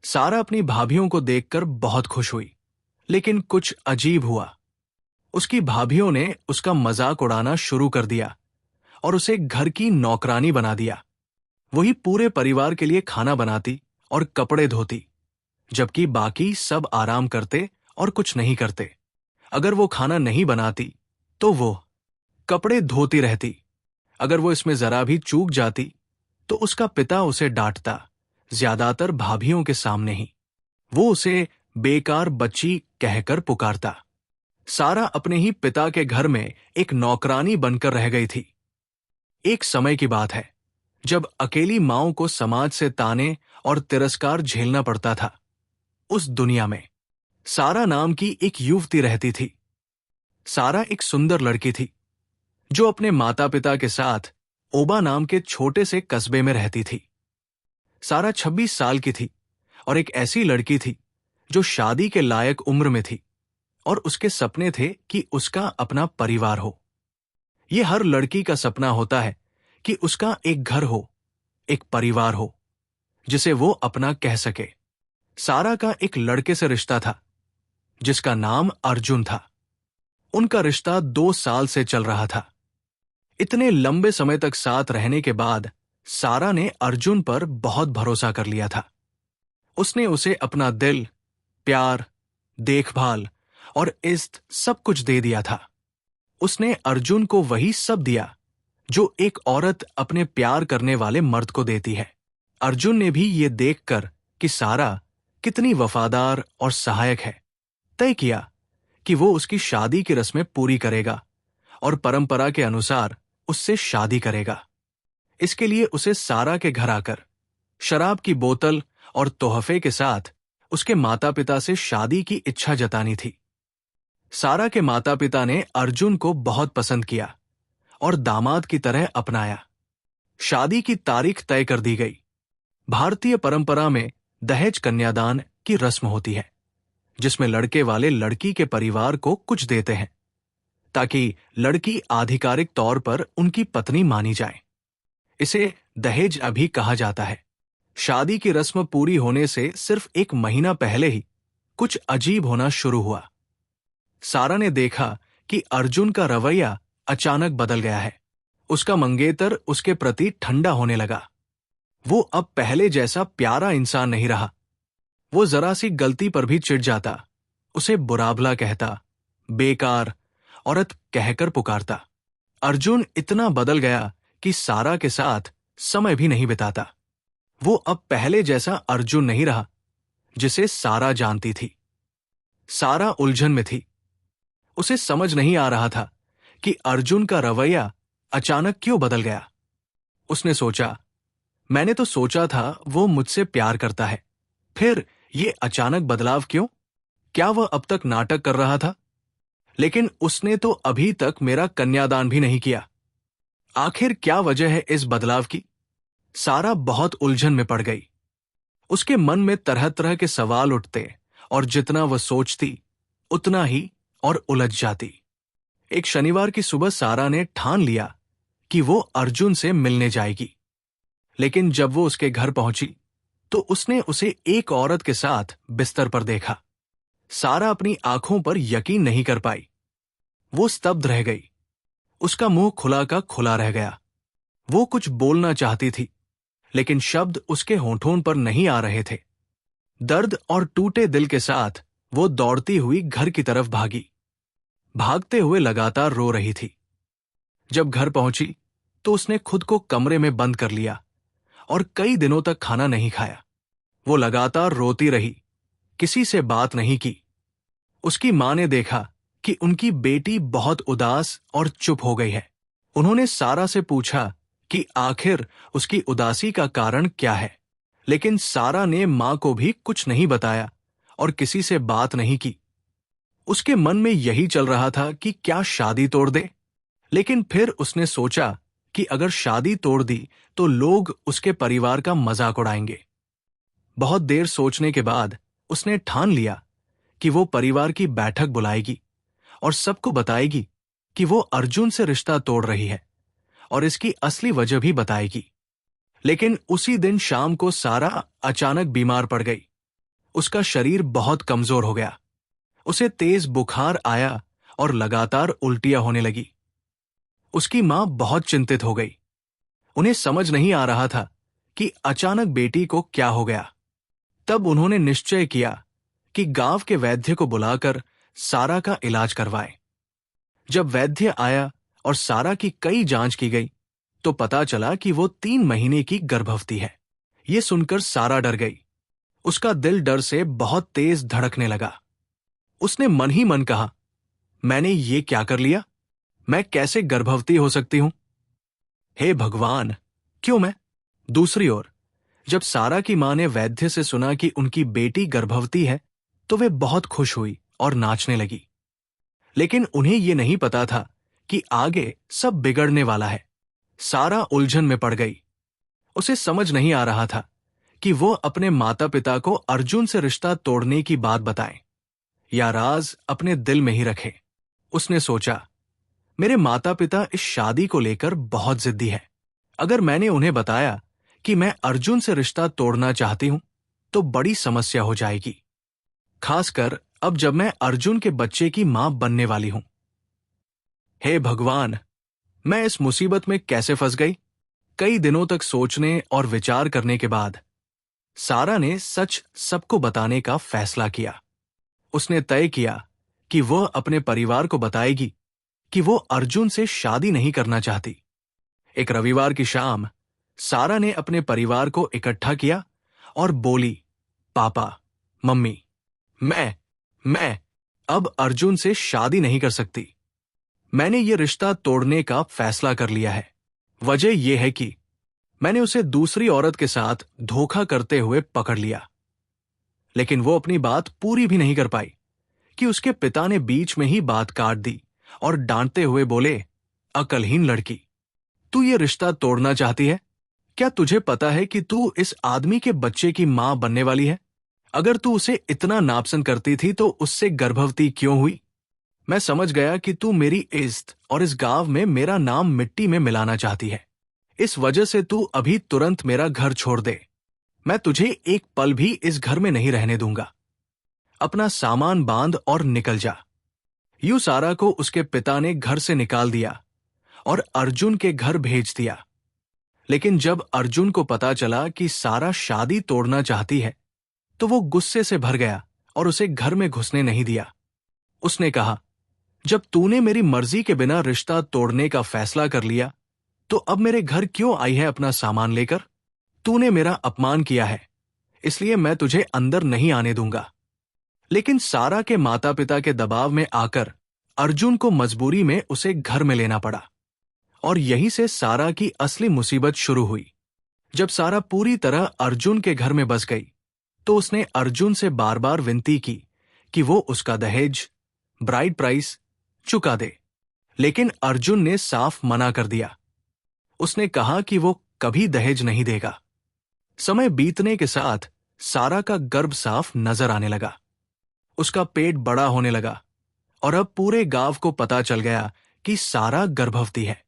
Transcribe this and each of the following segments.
सारा अपनी भाभीियों को देखकर बहुत खुश हुई, लेकिन कुछ अजीब हुआ। उसकी भाभीियों ने उसका मजाक उड़ाना शुरू कर दिया और उसे घर की नौकरानी बना दिया। वही पूरे परिवार के लिए खाना बनाती और कपड़े धोती, जबकि बाकी सब आराम करते और कुछ नहीं करते। अगर वो खाना नहीं बनाती तो वो कपड़े धोती रहती। अगर वो इसमें जरा भी चूक जाती तो उसका पिता उसे डांटता, ज्यादातर भाभीियों के सामने ही। वो उसे बेकार बच्ची कहकर पुकारता। सारा अपने ही पिता के घर में एक नौकरानी बनकर रह गई थी। एक समय की बात है जब अकेली माओं को समाज से ताने और तिरस्कार झेलना पड़ता था। उस दुनिया में सारा नाम की एक युवती रहती थी। सारा एक सुंदर लड़की थी जो अपने माता पिता के साथ ओबा नाम के छोटे से कस्बे में रहती थी। सारा 26 साल की थी और एक ऐसी लड़की थी जो शादी के लायक उम्र में थी और उसके सपने थे कि उसका अपना परिवार हो। यह हर लड़की का सपना होता है कि उसका एक घर हो, एक परिवार हो जिसे वो अपना कह सके। सारा का एक लड़के से रिश्ता था जिसका नाम अर्जुन था। उनका रिश्ता 2 साल से चल रहा था। इतने लंबे समय तक साथ रहने के बाद सारा ने अर्जुन पर बहुत भरोसा कर लिया था। उसने उसे अपना दिल, प्यार, देखभाल और इज्जत सब कुछ दे दिया था। उसने अर्जुन को वही सब दिया जो एक औरत अपने प्यार करने वाले मर्द को देती है। अर्जुन ने भी ये देखकर कि सारा कितनी वफादार और सहायक है, तय किया कि वो उसकी शादी की रस्में पूरी करेगा और परंपरा के अनुसार उससे शादी करेगा। इसके लिए उसे सारा के घर आकर शराब की बोतल और तोहफे के साथ उसके माता पिता से शादी की इच्छा जतानी थी। सारा के माता पिता ने अर्जुन को बहुत पसंद किया और दामाद की तरह अपनाया। शादी की तारीख तय कर दी गई। भारतीय परंपरा में दहेज कन्यादान की रस्म होती है, जिसमें लड़के वाले लड़की के परिवार को कुछ देते हैं ताकि लड़की आधिकारिक तौर पर उनकी पत्नी मानी जाए। इसे दहेज अभी कहा जाता है। शादी की रस्म पूरी होने से सिर्फ 1 महीना पहले ही कुछ अजीब होना शुरू हुआ। सारा ने देखा कि अर्जुन का रवैया अचानक बदल गया है। उसका मंगेतर उसके प्रति ठंडा होने लगा। वो अब पहले जैसा प्यारा इंसान नहीं रहा। वो जरा सी गलती पर भी चिढ़ जाता, उसे बुरा-भला कहता, बेकार औरत कहकर पुकारता। अर्जुन इतना बदल गया कि सारा के साथ समय भी नहीं बिताता। वो अब पहले जैसा अर्जुन नहीं रहा जिसे सारा जानती थी। सारा उलझन में थी। उसे समझ नहीं आ रहा था कि अर्जुन का रवैया अचानक क्यों बदल गया। उसने सोचा, मैंने तो सोचा था वो मुझसे प्यार करता है, फिर ये अचानक बदलाव क्यों? क्या वह अब तक नाटक कर रहा था? लेकिन उसने तो अभी तक मेरा कन्यादान भी नहीं किया। आखिर क्या वजह है इस बदलाव की? सारा बहुत उलझन में पड़ गई। उसके मन में तरह तरह के सवाल उठते और जितना वह सोचती उतना ही और उलझ जाती। एक शनिवार की सुबह सारा ने ठान लिया कि वो अर्जुन से मिलने जाएगी। लेकिन जब वो उसके घर पहुंची तो उसने उसे एक औरत के साथ बिस्तर पर देखा। सारा अपनी आंखों पर यकीन नहीं कर पाई। वो स्तब्ध रह गई। उसका मुंह खुला का खुला रह गया। वो कुछ बोलना चाहती थी, लेकिन शब्द उसके होठों पर नहीं आ रहे थे। दर्द और टूटे दिल के साथ वो दौड़ती हुई घर की तरफ भागी। भागते हुए लगातार रो रही थी। जब घर पहुंची तो उसने खुद को कमरे में बंद कर लिया और कई दिनों तक खाना नहीं खाया। वो लगातार रोती रही, किसी से बात नहीं की। उसकी मां ने देखा कि उनकी बेटी बहुत उदास और चुप हो गई है। उन्होंने सारा से पूछा कि आखिर उसकी उदासी का कारण क्या है, लेकिन सारा ने मां को भी कुछ नहीं बताया और किसी से बात नहीं की। उसके मन में यही चल रहा था कि क्या शादी तोड़ दे, लेकिन फिर उसने सोचा कि अगर शादी तोड़ दी तो लोग उसके परिवार का मजाक उड़ाएंगे। बहुत देर सोचने के बाद उसने ठान लिया कि वो परिवार की बैठक बुलाएगी और सबको बताएगी कि वो अर्जुन से रिश्ता तोड़ रही है और इसकी असली वजह भी बताएगी। लेकिन उसी दिन शाम को सारा अचानक बीमार पड़ गई। उसका शरीर बहुत कमजोर हो गया। उसे तेज बुखार आया और लगातार उल्टियां होने लगी। उसकी मां बहुत चिंतित हो गई। उन्हें समझ नहीं आ रहा था कि अचानक बेटी को क्या हो गया। तब उन्होंने निश्चय किया कि गांव के वैद्य को बुलाकर सारा का इलाज करवाएं। जब वैद्य आया और सारा की कई जांच की गई तो पता चला कि वो 3 महीने की गर्भवती है। ये सुनकर सारा डर गई। उसका दिल डर से बहुत तेज धड़कने लगा। उसने मन ही मन कहा, मैंने ये क्या कर लिया? मैं कैसे गर्भवती हो सकती हूं? हे भगवान, क्यों मैं? दूसरी ओर जब सारा की मां ने वैद्य से सुना कि उनकी बेटी गर्भवती है तो वे बहुत खुश हुई और नाचने लगी। लेकिन उन्हें यह नहीं पता था कि आगे सब बिगड़ने वाला है। सारा उलझन में पड़ गई। उसे समझ नहीं आ रहा था कि वो अपने माता पिता को अर्जुन से रिश्ता तोड़ने की बात बताए या राज अपने दिल में ही रखे। उसने सोचा, मेरे माता पिता इस शादी को लेकर बहुत जिद्दी है। अगर मैंने उन्हें बताया कि मैं अर्जुन से रिश्ता तोड़ना चाहती हूं तो बड़ी समस्या हो जाएगी, खासकर अब जब मैं अर्जुन के बच्चे की मां बनने वाली हूं। हे भगवान, मैं इस मुसीबत में कैसे फंस गई? कई दिनों तक सोचने और विचार करने के बाद सारा ने सच सबको बताने का फैसला किया। उसने तय किया कि वह अपने परिवार को बताएगी कि वो अर्जुन से शादी नहीं करना चाहती। एक रविवार की शाम सारा ने अपने परिवार को इकट्ठा किया और बोली, पापा, मम्मी, मैं अब अर्जुन से शादी नहीं कर सकती। मैंने ये रिश्ता तोड़ने का फैसला कर लिया है। वजह यह है कि मैंने उसे दूसरी औरत के साथ धोखा करते हुए पकड़ लिया। लेकिन वो अपनी बात पूरी भी नहीं कर पाई कि उसके पिता ने बीच में ही बात काट दी और डांटते हुए बोले, अकलहीन लड़की, तू ये रिश्ता तोड़ना चाहती है? क्या तुझे पता है कि तू इस आदमी के बच्चे की मां बनने वाली है? अगर तू उसे इतना नापसंद करती थी तो उससे गर्भवती क्यों हुई? मैं समझ गया कि तू मेरी इज्जत और इस गांव में मेरा नाम मिट्टी में मिलाना चाहती है। इस वजह से तू अभी तुरंत मेरा घर छोड़ दे। मैं तुझे एक पल भी इस घर में नहीं रहने दूंगा। अपना सामान बांध और निकल जा। यूं सारा को उसके पिता ने घर से निकाल दिया और अर्जुन के घर भेज दिया। लेकिन जब अर्जुन को पता चला कि सारा शादी तोड़ना चाहती है तो वो गुस्से से भर गया और उसे घर में घुसने नहीं दिया। उसने कहा, जब तूने मेरी मर्जी के बिना रिश्ता तोड़ने का फैसला कर लिया तो अब मेरे घर क्यों आई है अपना सामान लेकर? तूने मेरा अपमान किया है, इसलिए मैं तुझे अंदर नहीं आने दूंगा। लेकिन सारा के माता पिता के दबाव में आकर अर्जुन को मजबूरी में उसे घर में लेना पड़ा। और यहीं से सारा की असली मुसीबत शुरू हुई। जब सारा पूरी तरह अर्जुन के घर में बस गई तो उसने अर्जुन से बार बार विनती की कि वो उसका दहेज, ब्राइड प्राइस चुका दे। लेकिन अर्जुन ने साफ मना कर दिया। उसने कहा कि वो कभी दहेज नहीं देगा। समय बीतने के साथ सारा का गर्भ साफ नजर आने लगा। उसका पेट बड़ा होने लगा और अब पूरे गांव को पता चल गया कि सारा गर्भवती है।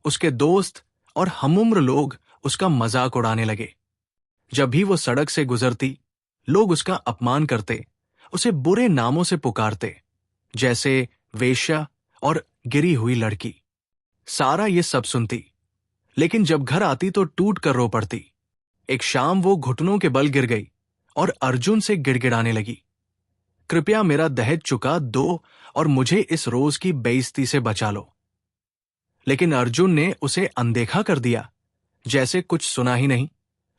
उसके दोस्त और हमउम्र लोग उसका मजाक उड़ाने लगे। जब भी वो सड़क से गुजरती, लोग उसका अपमान करते, उसे बुरे नामों से पुकारते, जैसे वेश्या और गिरी हुई लड़की। सारा ये सब सुनती, लेकिन जब घर आती तो टूट कर रो पड़ती। एक शाम वो घुटनों के बल गिर गई और अर्जुन से गिड़गिड़ाने लगी, कृपया मेरा दहेज चुका दो और मुझे इस रोज की बेइज्जती से बचा लो। लेकिन अर्जुन ने उसे अनदेखा कर दिया, जैसे कुछ सुना ही नहीं,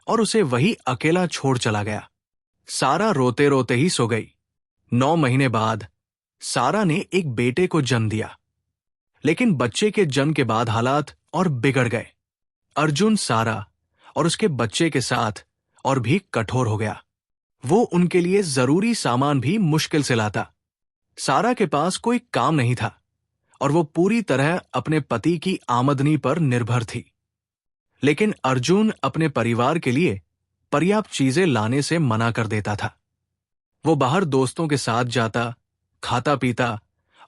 और उसे वही अकेला छोड़ चला गया। सारा रोते रोते ही सो गई। 9 महीने बाद सारा ने एक बेटे को जन्म दिया। लेकिन बच्चे के जन्म के बाद हालात और बिगड़ गए। अर्जुन सारा और उसके बच्चे के साथ और भी कठोर हो गया। वो उनके लिए जरूरी सामान भी मुश्किल से लाता। सारा के पास कोई काम नहीं था और वो पूरी तरह अपने पति की आमदनी पर निर्भर थी। लेकिन अर्जुन अपने परिवार के लिए पर्याप्त चीजें लाने से मना कर देता था। वो बाहर दोस्तों के साथ जाता, खाता पीता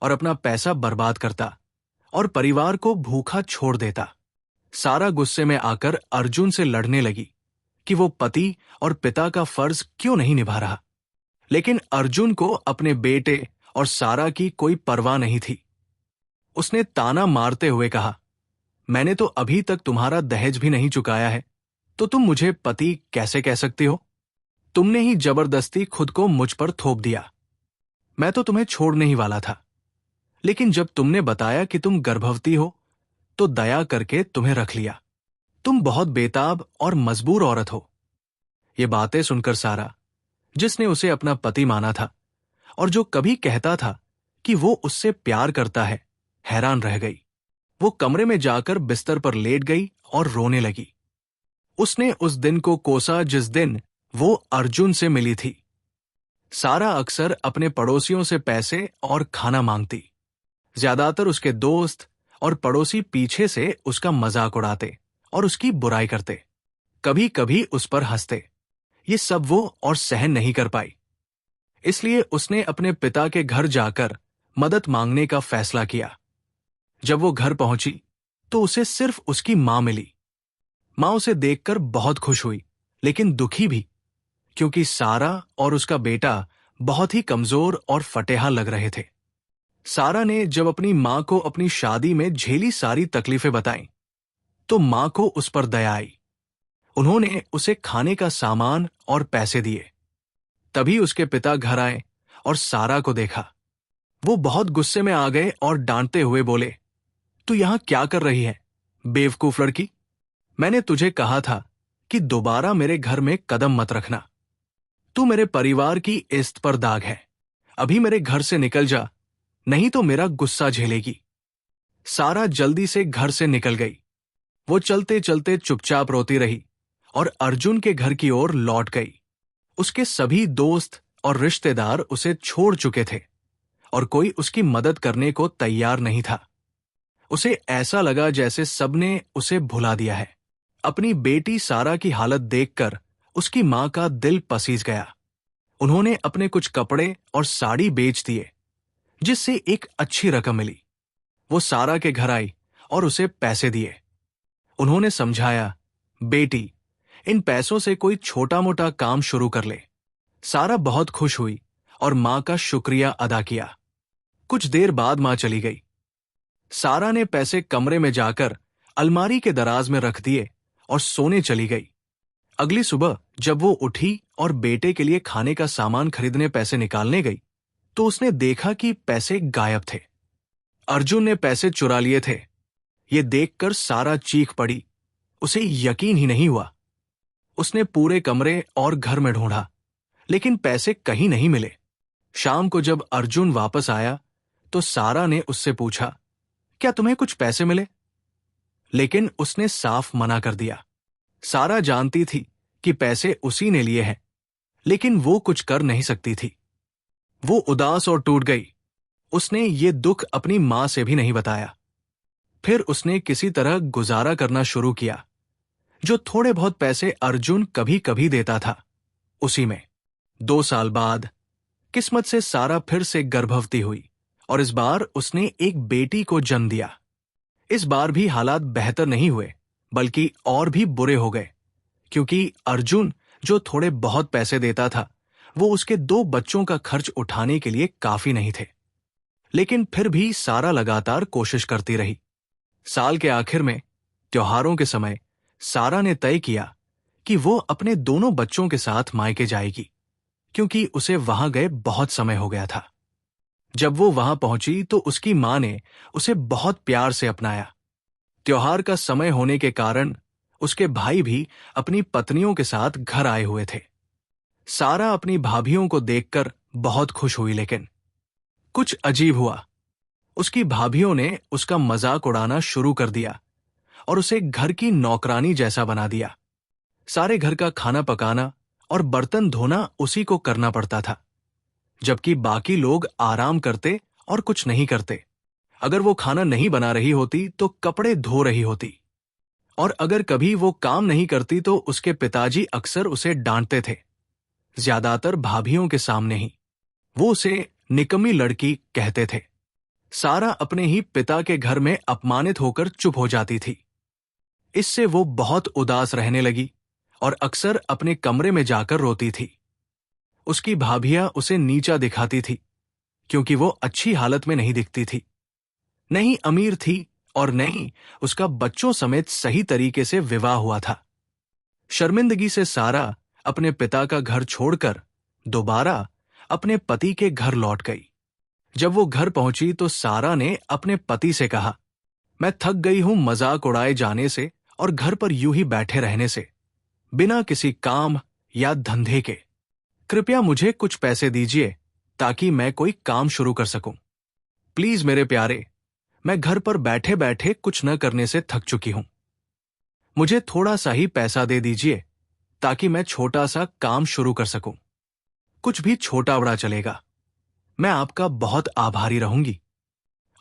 और अपना पैसा बर्बाद करता और परिवार को भूखा छोड़ देता। सारा गुस्से में आकर अर्जुन से लड़ने लगी कि वो पति और पिता का फर्ज क्यों नहीं निभा रहा। लेकिन अर्जुन को अपने बेटे और सारा की कोई परवाह नहीं थी। उसने ताना मारते हुए कहा, मैंने तो अभी तक तुम्हारा दहेज भी नहीं चुकाया है, तो तुम मुझे पति कैसे कह सकती हो? तुमने ही जबरदस्ती खुद को मुझ पर थोप दिया। मैं तो तुम्हें छोड़ने ही वाला था, लेकिन जब तुमने बताया कि तुम गर्भवती हो तो दया करके तुम्हें रख लिया। तुम बहुत बेताब और मजबूर औरत हो। ये बातें सुनकर सारा, जिसने उसे अपना पति माना था और जो कभी कहता था कि वो उससे प्यार करता है, हैरान रह गई। वो कमरे में जाकर बिस्तर पर लेट गई और रोने लगी। उसने उस दिन को कोसा जिस दिन वो अर्जुन से मिली थी। सारा अक्सर अपने पड़ोसियों से पैसे और खाना मांगती। ज्यादातर उसके दोस्त और पड़ोसी पीछे से उसका मजाक उड़ाते और उसकी बुराई करते, कभी कभी उस पर हंसते। ये सब वो और सहन नहीं कर पाई, इसलिए उसने अपने पिता के घर जाकर मदद मांगने का फैसला किया। जब वो घर पहुंची तो उसे सिर्फ उसकी मां मिली। मां उसे देखकर बहुत खुश हुई, लेकिन दुखी भी, क्योंकि सारा और उसका बेटा बहुत ही कमजोर और फटेहा लग रहे थे। सारा ने जब अपनी मां को अपनी शादी में झेली सारी तकलीफें बताईं, तो मां को उस पर दया आई। उन्होंने उसे खाने का सामान और पैसे दिए। तभी उसके पिता घर आए और सारा को देखा। वो बहुत गुस्से में आ गए और डांटते हुए बोले, तू यहां क्या कर रही है, बेवकूफ लड़की? मैंने तुझे कहा था कि दोबारा मेरे घर में कदम मत रखना। तू मेरे परिवार की इज्जत पर दाग है। अभी मेरे घर से निकल जा, नहीं तो मेरा गुस्सा झेलेगी। सारा जल्दी से घर से निकल गई। वो चलते चलते चुपचाप रोती रही और अर्जुन के घर की ओर लौट गई। उसके सभी दोस्त और रिश्तेदार उसे छोड़ चुके थे और कोई उसकी मदद करने को तैयार नहीं था। उसे ऐसा लगा जैसे सबने उसे भुला दिया है। अपनी बेटी सारा की हालत देखकर उसकी मां का दिल पसीज गया। उन्होंने अपने कुछ कपड़े और साड़ी बेच दिए, जिससे एक अच्छी रकम मिली। वो सारा के घर आई और उसे पैसे दिए। उन्होंने समझाया, बेटी, इन पैसों से कोई छोटा मोटा काम शुरू कर ले। सारा बहुत खुश हुई और मां का शुक्रिया अदा किया। कुछ देर बाद मां चली गई। सारा ने पैसे कमरे में जाकर अलमारी के दराज में रख दिए और सोने चली गई। अगली सुबह जब वो उठी और बेटे के लिए खाने का सामान खरीदने पैसे निकालने गई, तो उसने देखा कि पैसे गायब थे। अर्जुन ने पैसे चुरा लिए थे। ये देखकर सारा चीख पड़ी। उसे यकीन ही नहीं हुआ। उसने पूरे कमरे और घर में ढूंढा, लेकिन पैसे कहीं नहीं मिले। शाम को जब अर्जुन वापस आया तो सारा ने उससे पूछा, क्या तुम्हें कुछ पैसे मिले? लेकिन उसने साफ मना कर दिया। सारा जानती थी कि पैसे उसी ने लिए हैं, लेकिन वो कुछ कर नहीं सकती थी। वो उदास और टूट गई। उसने ये दुख अपनी मां से भी नहीं बताया। फिर उसने किसी तरह गुजारा करना शुरू किया। जो थोड़े बहुत पैसे अर्जुन कभी कभी देता था, उसी में 2 साल बाद किस्मत से सारा फिर से गर्भवती हुई और इस बार उसने एक बेटी को जन्म दिया। इस बार भी हालात बेहतर नहीं हुए, बल्कि और भी बुरे हो गए, क्योंकि अर्जुन जो थोड़े बहुत पैसे देता था, वो उसके 2 बच्चों का खर्च उठाने के लिए काफी नहीं थे। लेकिन फिर भी सारा लगातार कोशिश करती रही। साल के आखिर में, त्योहारों के समय, सारा ने तय किया कि वो अपने दोनों बच्चों के साथ मायके जाएगी, क्योंकि उसे वहां गए बहुत समय हो गया था। जब वो वहां पहुंची तो उसकी मां ने उसे बहुत प्यार से अपनाया। त्योहार का समय होने के कारण उसके भाई भी अपनी पत्नियों के साथ घर आए हुए थे। सारा अपनी भाभियों को देखकर बहुत खुश हुई, लेकिन कुछ अजीब हुआ। उसकी भाभियों ने उसका मजाक उड़ाना शुरू कर दिया और उसे घर की नौकरानी जैसा बना दिया। सारे घर का खाना पकाना और बर्तन धोना उसी को करना पड़ता था, जबकि बाकी लोग आराम करते और कुछ नहीं करते। अगर वो खाना नहीं बना रही होती तो कपड़े धो रही होती, और अगर कभी वो काम नहीं करती तो उसके पिताजी अक्सर उसे डांटते थे, ज्यादातर भाभियों के सामने ही। वो उसे निकम्मी लड़की कहते थे। सारा अपने ही पिता के घर में अपमानित होकर चुप हो जाती थी। इससे वो बहुत उदास रहने लगी और अक्सर अपने कमरे में जाकर रोती थी। उसकी भाभियां उसे नीचा दिखाती थी क्योंकि वो अच्छी हालत में नहीं दिखती थी, नहीं अमीर थी और नहीं उसका बच्चों समेत सही तरीके से विवाह हुआ था। शर्मिंदगी से सारा अपने पिता का घर छोड़कर दोबारा अपने पति के घर लौट गई। जब वो घर पहुंची तो सारा ने अपने पति से कहा, मैं थक गई हूं मजाक उड़ाए जाने से और घर पर यूं ही बैठे रहने से, बिना किसी काम या धंधे के। कृपया मुझे कुछ पैसे दीजिए ताकि मैं कोई काम शुरू कर सकूं। प्लीज मेरे प्यारे, मैं घर पर बैठे बैठे कुछ न करने से थक चुकी हूं। मुझे थोड़ा सा ही पैसा दे दीजिए ताकि मैं छोटा सा काम शुरू कर सकूं। कुछ भी छोटा बड़ा चलेगा। मैं आपका बहुत आभारी रहूंगी।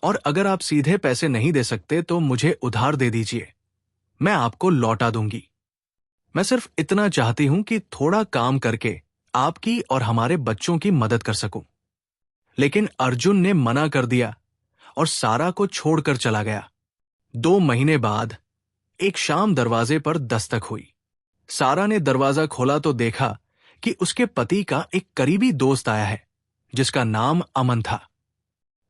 और अगर आप सीधे पैसे नहीं दे सकते तो मुझे उधार दे दीजिए, मैं आपको लौटा दूंगी। मैं सिर्फ इतना चाहती हूं कि थोड़ा काम करके आपकी और हमारे बच्चों की मदद कर सकूं। लेकिन अर्जुन ने मना कर दिया और सारा को छोड़कर चला गया। 2 महीने बाद एक शाम दरवाजे पर दस्तक हुई। सारा ने दरवाजा खोला तो देखा कि उसके पति का एक करीबी दोस्त आया है जिसका नाम अमन था।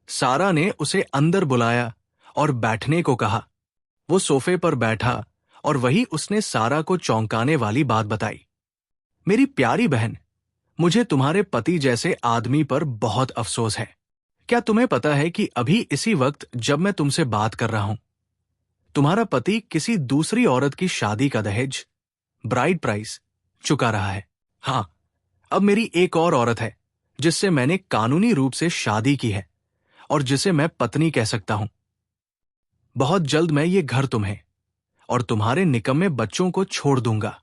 सारा ने उसे अंदर बुलाया और बैठने को कहा। वो सोफे पर बैठा और वही उसने सारा को चौंकाने वाली बात बताई। मेरी प्यारी बहन, मुझे तुम्हारे पति जैसे आदमी पर बहुत अफसोस है। क्या तुम्हें पता है कि अभी इसी वक्त जब मैं तुमसे बात कर रहा हूं, तुम्हारा पति किसी दूसरी औरत की शादी का दहेज, ब्राइड प्राइस, चुका रहा है। हां, अब मेरी एक और औरत है जिससे मैंने कानूनी रूप से शादी की है और जिसे मैं पत्नी कह सकता हूं। बहुत जल्द मैं ये घर तुम्हें और तुम्हारे निकम्मे बच्चों को छोड़ दूंगा।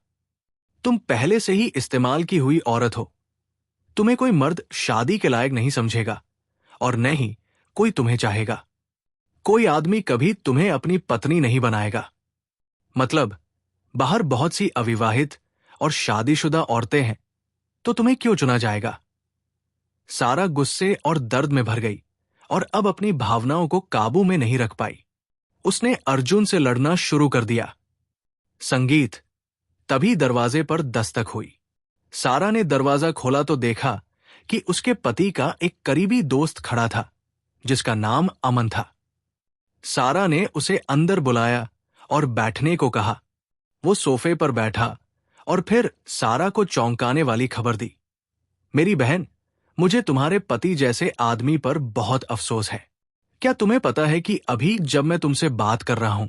तुम पहले से ही इस्तेमाल की हुई औरत हो। तुम्हें कोई मर्द शादी के लायक नहीं समझेगा और न ही कोई तुम्हें चाहेगा। कोई आदमी कभी तुम्हें अपनी पत्नी नहीं बनाएगा। मतलब, बाहर बहुत सी अविवाहित और शादीशुदा औरतें हैं, तो तुम्हें क्यों चुना जाएगा? सारा गुस्से और दर्द में भर गई और अब अपनी भावनाओं को काबू में नहीं रख पाई। उसने अर्जुन से लड़ना शुरू कर दिया। संगीत। तभी दरवाजे पर दस्तक हुई। सारा ने दरवाजा खोला तो देखा कि उसके पति का एक करीबी दोस्त खड़ा था जिसका नाम अमन था। सारा ने उसे अंदर बुलाया और बैठने को कहा। वो सोफे पर बैठा और फिर सारा को चौंकाने वाली खबर दी। मेरी बहन, मुझे तुम्हारे पति जैसे आदमी पर बहुत अफसोस है। क्या तुम्हें पता है कि अभी जब मैं तुमसे बात कर रहा हूं,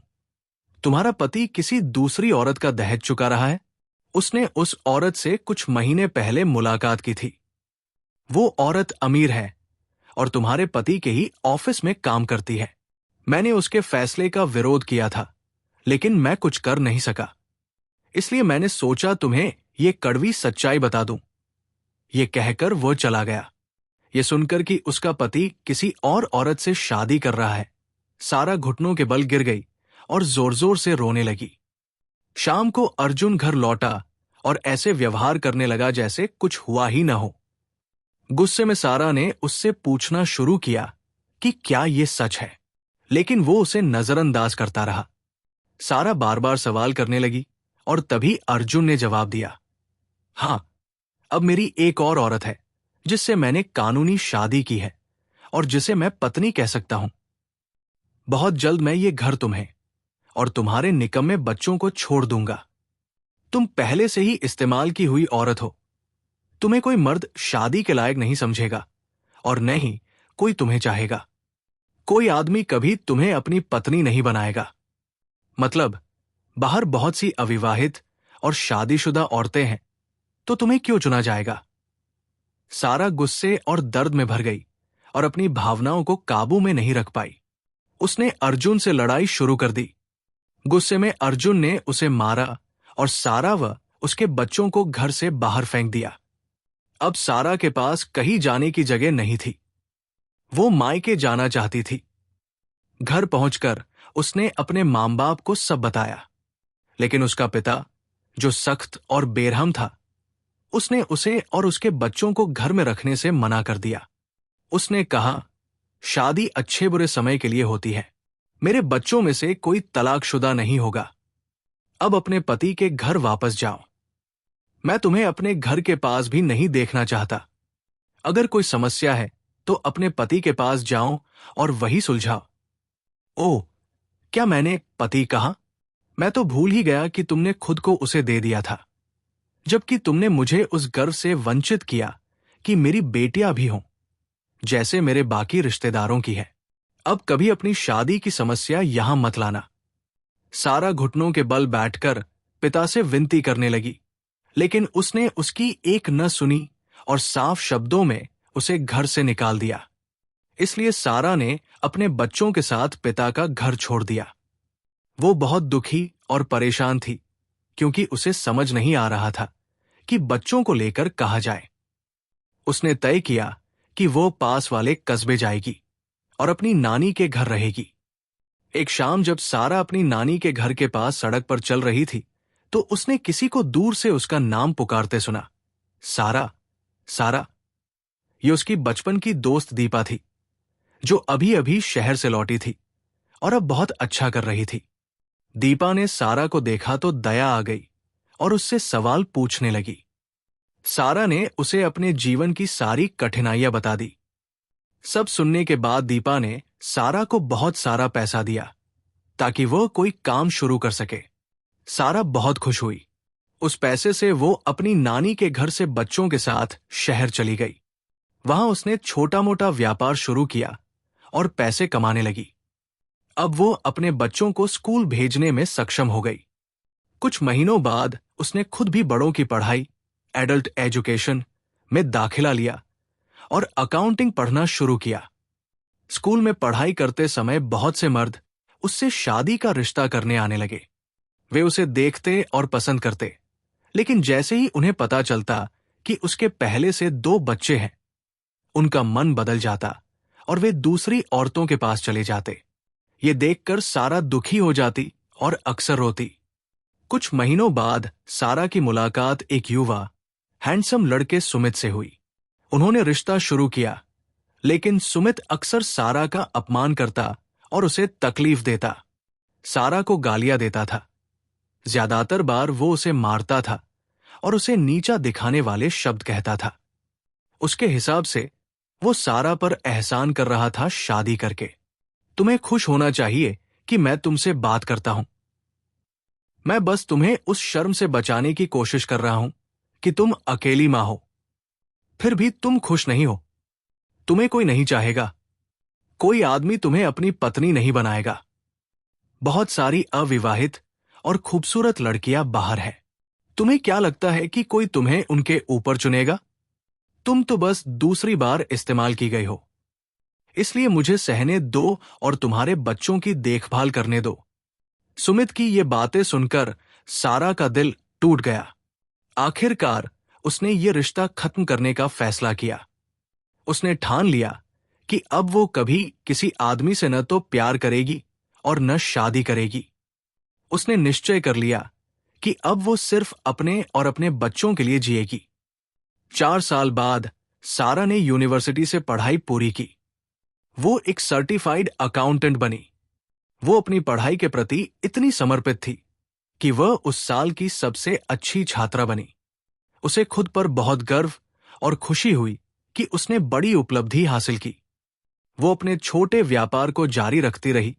तुम्हारा पति किसी दूसरी औरत का दहेज चुका रहा है? उसने उस औरत से कुछ महीने पहले मुलाकात की थी। वो औरत अमीर है और तुम्हारे पति के ही ऑफिस में काम करती है। मैंने उसके फैसले का विरोध किया था, लेकिन मैं कुछ कर नहीं सका। इसलिए मैंने सोचा तुम्हें ये कड़वी सच्चाई बता दूं। ये कहकर वो चला गया। ये सुनकर कि उसका पति किसी और औरत से शादी कर रहा है, सारा घुटनों के बल गिर गई और जोर जोर से रोने लगी। शाम को अर्जुन घर लौटा और ऐसे व्यवहार करने लगा जैसे कुछ हुआ ही न हो। गुस्से में सारा ने उससे पूछना शुरू किया कि क्या ये सच है, लेकिन वो उसे नजरअंदाज करता रहा। सारा बार बार सवाल करने लगी और तभी अर्जुन ने जवाब दिया, हां, अब मेरी एक और औरत है जिससे मैंने कानूनी शादी की है और जिसे मैं पत्नी कह सकता हूं। बहुत जल्द मैं ये घर तुम्हें और तुम्हारे निकम्मे बच्चों को छोड़ दूंगा। तुम पहले से ही इस्तेमाल की हुई औरत हो। तुम्हें कोई मर्द शादी के लायक नहीं समझेगा और न ही कोई तुम्हें चाहेगा। कोई आदमी कभी तुम्हें अपनी पत्नी नहीं बनाएगा। मतलब, बाहर बहुत सी अविवाहित और शादीशुदा औरतें हैं, तो तुम्हें क्यों चुना जाएगा? सारा गुस्से और दर्द में भर गई और अपनी भावनाओं को काबू में नहीं रख पाई। उसने अर्जुन से लड़ाई शुरू कर दी। गुस्से में अर्जुन ने उसे मारा और सारा व उसके बच्चों को घर से बाहर फेंक दिया। अब सारा के पास कहीं जाने की जगह नहीं थी। वो मायके जाना चाहती थी। घर पहुंचकर उसने अपने मां बाप को सब बताया, लेकिन उसका पिता, जो सख्त और बेरहम था, उसने उसे और उसके बच्चों को घर में रखने से मना कर दिया। उसने कहा, शादी अच्छे बुरे समय के लिए होती है। मेरे बच्चों में से कोई तलाकशुदा नहीं होगा। अब अपने पति के घर वापस जाओ। मैं तुम्हें अपने घर के पास भी नहीं देखना चाहता। अगर कोई समस्या है तो अपने पति के पास जाओ और वही सुलझाओ। ओह, क्या मैंने पति कहा? मैं तो भूल ही गया कि तुमने खुद को उसे दे दिया था, जबकि तुमने मुझे उस गर्व से वंचित किया कि मेरी बेटियां भी हों, जैसे मेरे बाकी रिश्तेदारों की है। अब कभी अपनी शादी की समस्या यहां मत लाना। सारा घुटनों के बल बैठकर पिता से विनती करने लगी, लेकिन उसने उसकी एक न सुनी और साफ शब्दों में उसे घर से निकाल दिया। इसलिए सारा ने अपने बच्चों के साथ पिता का घर छोड़ दिया। वो बहुत दुखी और परेशान थी, क्योंकि उसे समझ नहीं आ रहा था कि बच्चों को लेकर कहाँ जाए। उसने तय किया कि वो पास वाले कस्बे जाएगी और अपनी नानी के घर रहेगी। एक शाम जब सारा अपनी नानी के घर के पास सड़क पर चल रही थी, तो उसने किसी को दूर से उसका नाम पुकारते सुना। सारा, सारा। ये उसकी बचपन की दोस्त दीपा थी, जो अभी अभी शहर से लौटी थी और अब बहुत अच्छा कर रही थी। दीपा ने सारा को देखा तो दया आ गई और उससे सवाल पूछने लगी। सारा ने उसे अपने जीवन की सारी कठिनाइयां बता दी। सब सुनने के बाद दीपा ने सारा को बहुत सारा पैसा दिया ताकि वह कोई काम शुरू कर सके। सारा बहुत खुश हुई। उस पैसे से वो अपनी नानी के घर से बच्चों के साथ शहर चली गई। वहां उसने छोटा मोटा व्यापार शुरू किया और पैसे कमाने लगी। अब वो अपने बच्चों को स्कूल भेजने में सक्षम हो गई। कुछ महीनों बाद उसने खुद भी बड़ों की पढ़ाई, एडल्ट एजुकेशन में दाखिला लिया और अकाउंटिंग पढ़ना शुरू किया। स्कूल में पढ़ाई करते समय बहुत से मर्द उससे शादी का रिश्ता करने आने लगे। वे उसे देखते और पसंद करते, लेकिन जैसे ही उन्हें पता चलता कि उसके पहले से 2 बच्चे हैं, उनका मन बदल जाता और वे दूसरी औरतों के पास चले जाते। ये देखकर सारा दुखी हो जाती और अक्सर रोती। कुछ महीनों बाद सारा की मुलाकात एक युवा, हैंडसम लड़के सुमित से हुई। उन्होंने रिश्ता शुरू किया, लेकिन सुमित अक्सर सारा का अपमान करता और उसे तकलीफ देता। सारा को गालियां देता था। ज्यादातर बार वो उसे मारता था और उसे नीचा दिखाने वाले शब्द कहता था। उसके हिसाब से वो सारा पर एहसान कर रहा था शादी करके। तुम्हें खुश होना चाहिए कि मैं तुमसे बात करता हूं। मैं बस तुम्हें उस शर्म से बचाने की कोशिश कर रहा हूं कि तुम अकेली मां हो। फिर भी तुम खुश नहीं हो। तुम्हें कोई नहीं चाहेगा। कोई आदमी तुम्हें अपनी पत्नी नहीं बनाएगा। बहुत सारी अविवाहित और खूबसूरत लड़कियां बाहर हैं। तुम्हें क्या लगता है कि कोई तुम्हें उनके ऊपर चुनेगा? तुम तो बस दूसरी बार इस्तेमाल की गई हो। इसलिए मुझे सहने दो और तुम्हारे बच्चों की देखभाल करने दो। सुमित की ये बातें सुनकर सारा का दिल टूट गया। आखिरकार उसने ये रिश्ता खत्म करने का फैसला किया। उसने ठान लिया कि अब वो कभी किसी आदमी से न तो प्यार करेगी और न शादी करेगी। उसने निश्चय कर लिया कि अब वो सिर्फ अपने और अपने बच्चों के लिए जिएगी। 4 साल बाद सारा ने यूनिवर्सिटी से पढ़ाई पूरी की। वो एक सर्टिफाइड अकाउंटेंट बनी। वो अपनी पढ़ाई के प्रति इतनी समर्पित थी कि वह उस साल की सबसे अच्छी छात्रा बनी। उसे खुद पर बहुत गर्व और खुशी हुई कि उसने बड़ी उपलब्धि हासिल की। वो अपने छोटे व्यापार को जारी रखती रही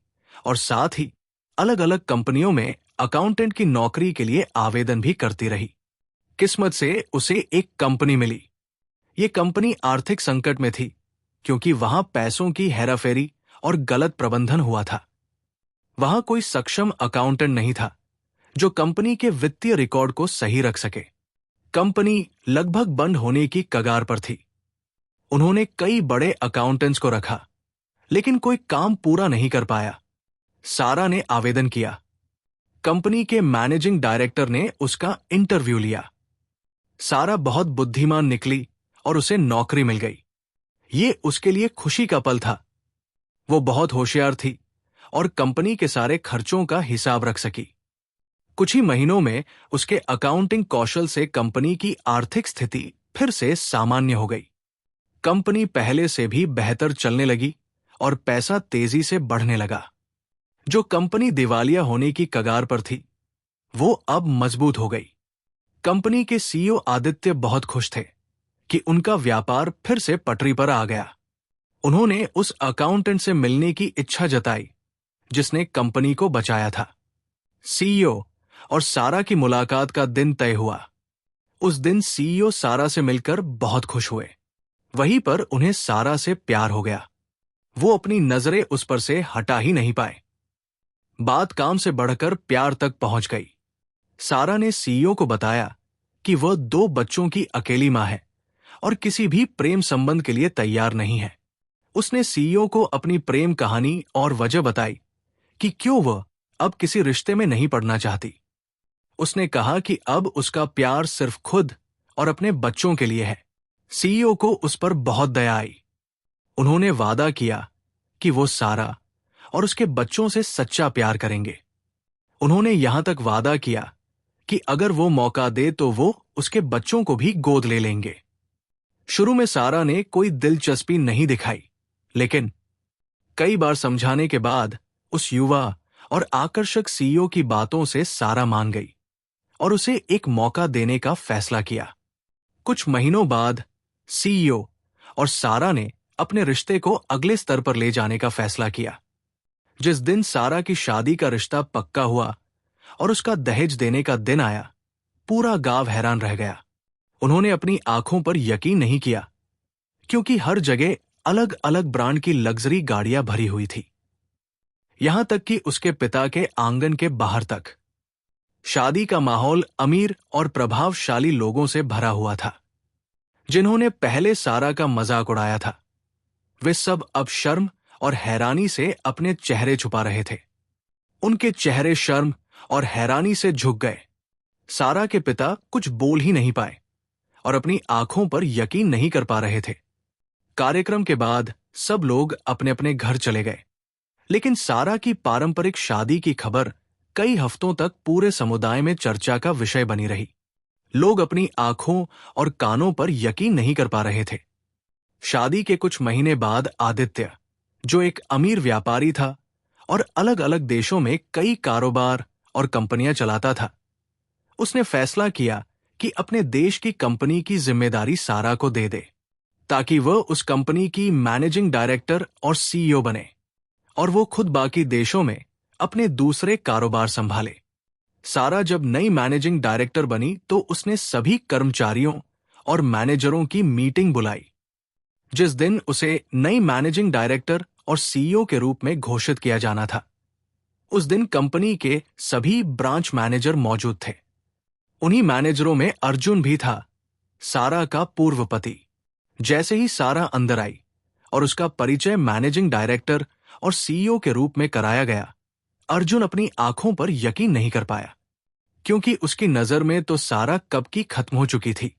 और साथ ही अलग अलग कंपनियों में अकाउंटेंट की नौकरी के लिए आवेदन भी करती रही। किस्मत से उसे एक कंपनी मिली। ये कंपनी आर्थिक संकट में थी, क्योंकि वहां पैसों की हेराफेरी और गलत प्रबंधन हुआ था। वहां कोई सक्षम अकाउंटेंट नहीं था जो कंपनी के वित्तीय रिकॉर्ड को सही रख सके। कंपनी लगभग बंद होने की कगार पर थी। उन्होंने कई बड़े अकाउंटेंट्स को रखा, लेकिन कोई काम पूरा नहीं कर पाया। सारा ने आवेदन किया। कंपनी के मैनेजिंग डायरेक्टर ने उसका इंटरव्यू लिया। सारा बहुत बुद्धिमान निकली और उसे नौकरी मिल गई। ये उसके लिए खुशी का पल था। वो बहुत होशियार थी और कंपनी के सारे खर्चों का हिसाब रख सकी। कुछ ही महीनों में उसके अकाउंटिंग कौशल से कंपनी की आर्थिक स्थिति फिर से सामान्य हो गई। कंपनी पहले से भी बेहतर चलने लगी और पैसा तेजी से बढ़ने लगा। जो कंपनी दिवालिया होने की कगार पर थी, वो अब मजबूत हो गई। कंपनी के सीईओ आदित्य बहुत खुश थे कि उनका व्यापार फिर से पटरी पर आ गया। उन्होंने उस अकाउंटेंट से मिलने की इच्छा जताई जिसने कंपनी को बचाया था। सीईओ और सारा की मुलाकात का दिन तय हुआ। उस दिन सीईओ सारा से मिलकर बहुत खुश हुए। वहीं पर उन्हें सारा से प्यार हो गया। वो अपनी नजरें उस पर से हटा ही नहीं पाए। बात काम से बढ़कर प्यार तक पहुंच गई। सारा ने सीईओ को बताया कि वह 2 बच्चों की अकेली मां है और किसी भी प्रेम संबंध के लिए तैयार नहीं है। उसने सीईओ को अपनी प्रेम कहानी और वजह बताई कि क्यों वह अब किसी रिश्ते में नहीं पड़ना चाहती। उसने कहा कि अब उसका प्यार सिर्फ खुद और अपने बच्चों के लिए है। सीईओ को उस पर बहुत दया आई। उन्होंने वादा किया कि वो सारा और उसके बच्चों से सच्चा प्यार करेंगे। उन्होंने यहां तक वादा किया कि अगर वो मौका दे तो वो उसके बच्चों को भी गोद ले लेंगे। शुरू में सारा ने कोई दिलचस्पी नहीं दिखाई, लेकिन कई बार समझाने के बाद उस युवा और आकर्षक सीईओ की बातों से सारा मान गई और उसे एक मौका देने का फैसला किया। कुछ महीनों बाद सीईओ और सारा ने अपने रिश्ते को अगले स्तर पर ले जाने का फैसला किया। जिस दिन सारा की शादी का रिश्ता पक्का हुआ और उसका दहेज देने का दिन आया, पूरा गांव हैरान रह गया। उन्होंने अपनी आंखों पर यकीन नहीं किया, क्योंकि हर जगह अलग अलग ब्रांड की लग्जरी गाड़ियां भरी हुई थी, यहां तक कि उसके पिता के आंगन के बाहर तक। शादी का माहौल अमीर और प्रभावशाली लोगों से भरा हुआ था, जिन्होंने पहले सारा का मजाक उड़ाया था। वे सब अब शर्म और हैरानी से अपने चेहरे छुपा रहे थे। उनके चेहरे शर्म और हैरानी से झुक गए। सारा के पिता कुछ बोल ही नहीं पाए और अपनी आंखों पर यकीन नहीं कर पा रहे थे। कार्यक्रम के बाद सब लोग अपने अपने घर चले गए, लेकिन सारा की पारंपरिक शादी की खबर कई हफ्तों तक पूरे समुदाय में चर्चा का विषय बनी रही। लोग अपनी आंखों और कानों पर यकीन नहीं कर पा रहे थे। शादी के कुछ महीने बाद आदित्य, जो एक अमीर व्यापारी था और अलग अलग देशों में कई कारोबार और कंपनियां चलाता था, उसने फैसला किया कि अपने देश की कंपनी की जिम्मेदारी सारा को दे दे, ताकि वह उस कंपनी की मैनेजिंग डायरेक्टर और सीईओ बने और वो खुद बाकी देशों में अपने दूसरे कारोबार संभाले। सारा जब नई मैनेजिंग डायरेक्टर बनी तो उसने सभी कर्मचारियों और मैनेजरों की मीटिंग बुलाई। जिस दिन उसे नई मैनेजिंग डायरेक्टर और सीईओ के रूप में घोषित किया जाना था, उस दिन कंपनी के सभी ब्रांच मैनेजर मौजूद थे। उन्हीं मैनेजरों में अर्जुन भी था, सारा का पूर्व पति। जैसे ही सारा अंदर आई और उसका परिचय मैनेजिंग डायरेक्टर और सीईओ के रूप में कराया गया, अर्जुन अपनी आंखों पर यकीन नहीं कर पाया, क्योंकि उसकी नजर में तो सारा कब की खत्म हो चुकी थी।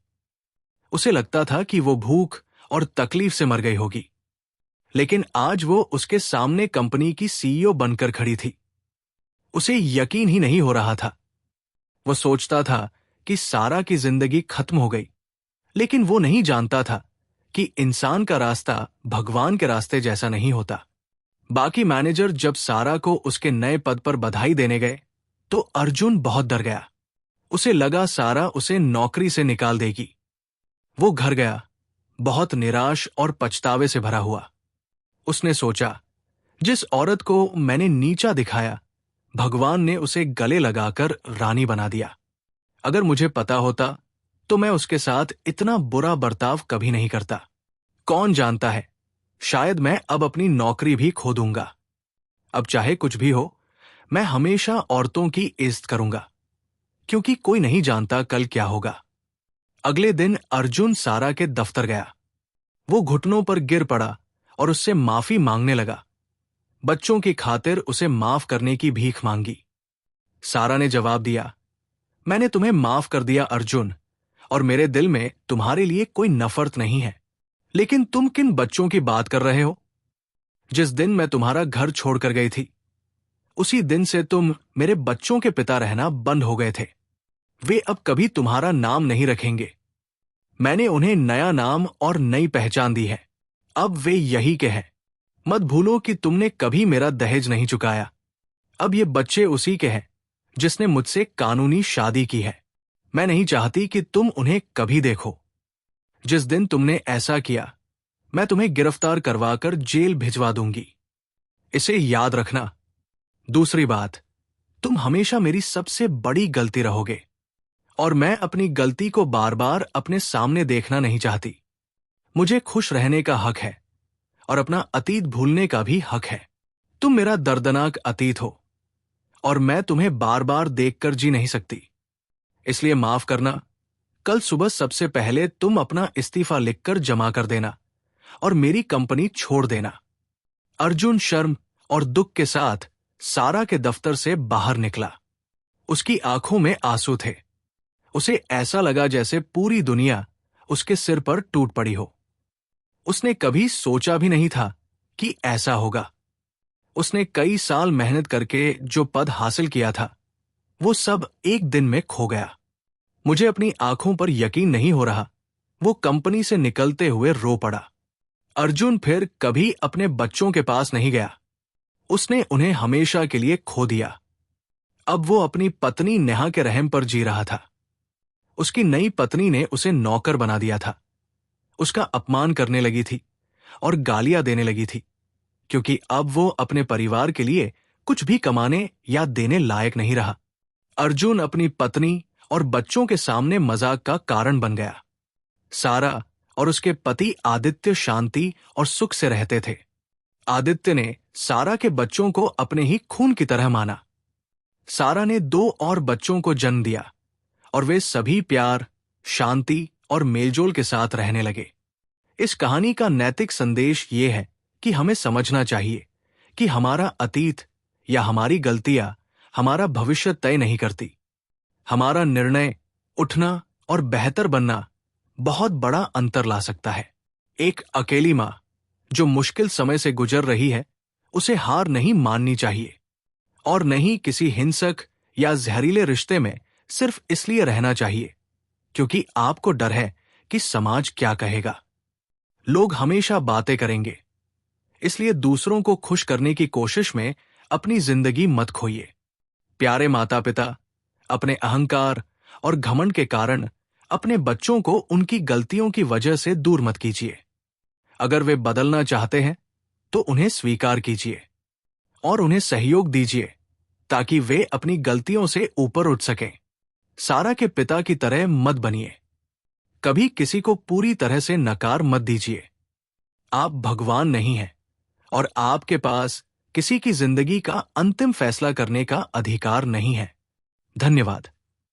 उसे लगता था कि वो भूख और तकलीफ से मर गई होगी, लेकिन आज वो उसके सामने कंपनी की सीईओ बनकर खड़ी थी। उसे यकीन ही नहीं हो रहा था। वो सोचता था कि सारा की जिंदगी खत्म हो गई, लेकिन वो नहीं जानता था कि इंसान का रास्ता भगवान के रास्ते जैसा नहीं होता। बाकी मैनेजर जब सारा को उसके नए पद पर बधाई देने गए तो अर्जुन बहुत डर गया। उसे लगा सारा उसे नौकरी से निकाल देगी। वो घर गया, बहुत निराश और पछतावे से भरा हुआ। उसने सोचा, जिस औरत को मैंने नीचा दिखाया, भगवान ने उसे गले लगाकर रानी बना दिया। अगर मुझे पता होता तो मैं उसके साथ इतना बुरा बर्ताव कभी नहीं करता। कौन जानता है, शायद मैं अब अपनी नौकरी भी खो दूंगा। अब चाहे कुछ भी हो, मैं हमेशा औरतों की इज्जत करूंगा, क्योंकि कोई नहीं जानता कल क्या होगा। अगले दिन अर्जुन सारा के दफ्तर गया। वो घुटनों पर गिर पड़ा और उससे माफी मांगने लगा। बच्चों की खातिर उसे माफ करने की भीख मांगी। सारा ने जवाब दिया, मैंने तुम्हें माफ कर दिया अर्जुन, और मेरे दिल में तुम्हारे लिए कोई नफरत नहीं है। लेकिन तुम किन बच्चों की बात कर रहे हो? जिस दिन मैं तुम्हारा घर छोड़कर गई थी, उसी दिन से तुम मेरे बच्चों के पिता रहना बंद हो गए थे। वे अब कभी तुम्हारा नाम नहीं रखेंगे। मैंने उन्हें नया नाम और नई पहचान दी है। अब वे यही के हैं। मत भूलो कि तुमने कभी मेरा दहेज नहीं चुकाया। अब ये बच्चे उसी के हैं जिसने मुझसे कानूनी शादी की है। मैं नहीं चाहती कि तुम उन्हें कभी देखो। जिस दिन तुमने ऐसा किया, मैं तुम्हें गिरफ्तार करवाकर जेल भिजवा दूंगी। इसे याद रखना। दूसरी बात, तुम हमेशा मेरी सबसे बड़ी गलती रहोगे और मैं अपनी गलती को बार बार अपने सामने देखना नहीं चाहती। मुझे खुश रहने का हक है और अपना अतीत भूलने का भी हक है। तुम मेरा दर्दनाक अतीत हो और मैं तुम्हें बार बार देखकर जी नहीं सकती। इसलिए माफ करना। कल सुबह सबसे पहले तुम अपना इस्तीफा लिखकर जमा कर देना और मेरी कंपनी छोड़ देना। अर्जुन शर्म और दुख के साथ सारा के दफ्तर से बाहर निकला। उसकी आंखों में आंसू थे। उसे ऐसा लगा जैसे पूरी दुनिया उसके सिर पर टूट पड़ी हो। उसने कभी सोचा भी नहीं था कि ऐसा होगा। उसने कई साल मेहनत करके जो पद हासिल किया था, वो सब एक दिन में खो गया। मुझे अपनी आंखों पर यकीन नहीं हो रहा। वो कंपनी से निकलते हुए रो पड़ा। अर्जुन फिर कभी अपने बच्चों के पास नहीं गया। उसने उन्हें हमेशा के लिए खो दिया। अब वो अपनी पत्नी नेहा के रहम पर जी रहा था। उसकी नई पत्नी ने उसे नौकर बना दिया था। उसका अपमान करने लगी थी और गालियां देने लगी थी, क्योंकि अब वो अपने परिवार के लिए कुछ भी कमाने या देने लायक नहीं रहा। अर्जुन अपनी पत्नी और बच्चों के सामने मजाक का कारण बन गया। सारा और उसके पति आदित्य शांति और सुख से रहते थे। आदित्य ने सारा के बच्चों को अपने ही खून की तरह माना। सारा ने 2 और बच्चों को जन्म दिया और वे सभी प्यार, शांति और मेलजोल के साथ रहने लगे। इस कहानी का नैतिक संदेश ये है कि हमें समझना चाहिए कि हमारा अतीत या हमारी गलतियां हमारा भविष्य तय नहीं करती। हमारा निर्णय, उठना और बेहतर बनना बहुत बड़ा अंतर ला सकता है। एक अकेली मां जो मुश्किल समय से गुजर रही है, उसे हार नहीं माननी चाहिए और नहीं किसी हिंसक या जहरीले रिश्ते में सिर्फ इसलिए रहना चाहिए क्योंकि आपको डर है कि समाज क्या कहेगा। लोग हमेशा बातें करेंगे, इसलिए दूसरों को खुश करने की कोशिश में अपनी जिंदगी मत खोइए। प्यारे माता पिता, अपने अहंकार और घमंड के कारण अपने बच्चों को उनकी गलतियों की वजह से दूर मत कीजिए। अगर वे बदलना चाहते हैं तो उन्हें स्वीकार कीजिए और उन्हें सहयोग दीजिए ताकि वे अपनी गलतियों से ऊपर उठ सकें। सारा के पिता की तरह मत बनिए। कभी किसी को पूरी तरह से नकार मत दीजिए। आप भगवान नहीं हैं और आपके पास किसी की जिंदगी का अंतिम फैसला करने का अधिकार नहीं है। धन्यवाद।